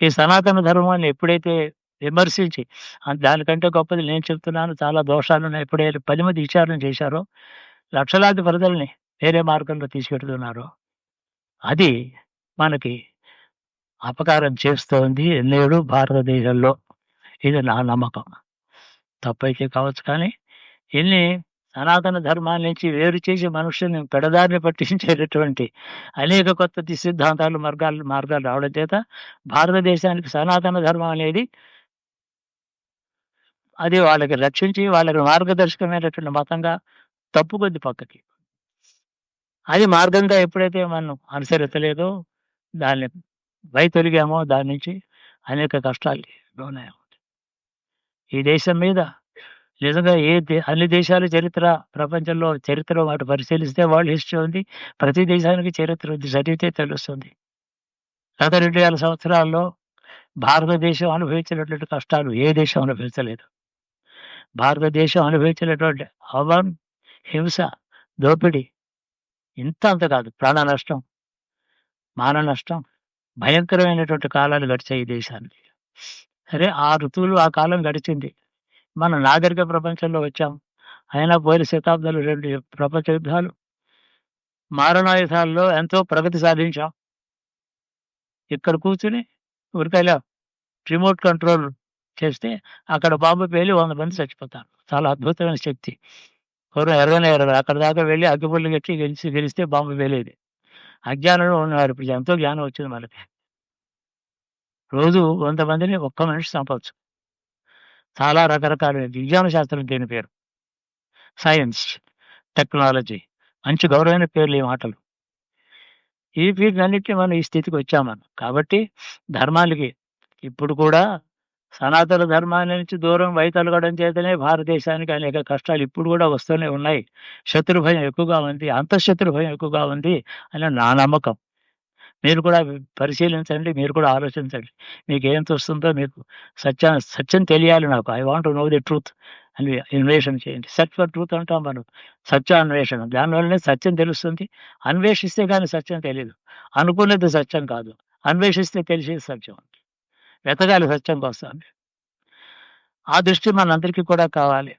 ఈ సనాతన ధర్మాన్ని ఎప్పుడైతే విమర్శించి దానికంటే గొప్పది నేను చెప్తున్నాను, చాలా దోషాలున్నాయి, ఎప్పుడైతే 10 మంది విచారణ చేశారో, లక్షలాది ప్రజల్ని వేరే మార్గంలో తీసుకెడుతున్నారో, అది మనకి అపకారం చేస్తోంది నేడు భారతదేశంలో. ఇది నా నమ్మకం. తప్పైతే కావచ్చు కానీ, ఇన్ని సనాతన ధర్మాన్ని నుంచి వేరు చేసి మనుషుల్ని పెడదారిని పట్టించేటటువంటి అనేక కొత్త సిద్ధాంతాలు, మార్గాలు రావడం చేత భారతదేశానికి సనాతన ధర్మం అనేది అది వాళ్ళకి రక్షించి, వాళ్ళకి మార్గదర్శకమైనటువంటి మతంగా తప్పుకొద్ది పక్కకి. అది మార్గంగా ఎప్పుడైతే మనం అనుసరించలేదో, దాన్ని వైతొలిగామో, దాని నుంచి అనేక కష్టాలకి లోనయ్యాం. ఈ దేశం మీద నిజంగా అన్ని దేశాల చరిత్ర, ప్రపంచంలో చరిత్ర వాటి పరిశీలిస్తే వరల్డ్ హిస్టరీ ఉంది. ప్రతి దేశానికి చరిత్ర ఉంది. చదివితే తెలుస్తుంది. గత 2000 సంవత్సరాల్లో భారతదేశం అనుభవించినటువంటి కష్టాలు ఏ దేశం అనుభవించలేదు. భారతదేశం అనుభవించినటువంటి హింస, దోపిడీ ఇంత అంత కాదు. ప్రాణ నష్టం, మాన నష్టం, భయంకరమైనటువంటి కాలాలు గడిచాయి ఈ దేశానికి. సరే, ఆ ఋతువులు ఆ కాలం గడిచింది. మనం నాగరిక ప్రపంచంలో వచ్చాం. అయినా పోయిన శతాబ్దాలు 2 ప్రపంచ యుద్ధాలు, మారణాయుధాల్లో ఎంతో ప్రగతి సాధించాం. ఇక్కడ కూర్చుని ఊరికెలా రిమోట్ కంట్రోల్ చేస్తే అక్కడ బాంబు పేలి 100 మంది చచ్చిపోతారు. చాలా అద్భుతమైన శక్తి. పూర్వం ఎరగనే ఎరగదు. అక్కడి దాకా వెళ్ళి అగ్గిపుల్లు గట్టి గెలిస్తే బాంబు పేలేది. అజ్ఞానంలో ఉన్నారు. ఇప్పుడు ఎంతో జ్ఞానం వచ్చింది మనకి. రోజు 100 మందిని ఒక్క మనిషి చంపొచ్చు. చాలా రకరకాల విజ్ఞాన శాస్త్రం దీని పేరు. సైన్స్, టెక్నాలజీ, మంచి గౌరవమైన పేర్లు ఈ మాటలు. వీటన్నిటిని మనం ఈ స్థితికి వచ్చాం మనం. కాబట్టి ధర్మాలకి ఇప్పుడు కూడా సనాతన ధర్మాన్ని నుంచి దూరం వైతొలగడం చేతనే భారతదేశానికి అనేక కష్టాలు ఇప్పుడు కూడా వస్తూనే ఉన్నాయి. శత్రు భయం ఎక్కువగా ఉంది. అంతఃశత్రు భయం ఎక్కువగా ఉంది అని నా నమ్మకం. మీరు కూడా పరిశీలించండి. మీరు కూడా ఆలోచించండి. మీకేం తోస్తుందో మీకు సత్యం తెలియాలి నాకు. I want to know the truth అని అన్వేషణ చేయండి. సెర్చ్ ఫర్ ట్రూత్ అంటాం మనం. సత్యాన్వేషణ. దానివల్లనే సత్యం తెలుస్తుంది. అన్వేషిస్తే కానీ సత్యం తెలియదు. అనుకున్నది సత్యం కాదు. అన్వేషిస్తే తెలిసేది సత్యం. వెతకాలి సత్యం కోసం. ఆ దృష్టి మనందరికీ కూడా కావాలి.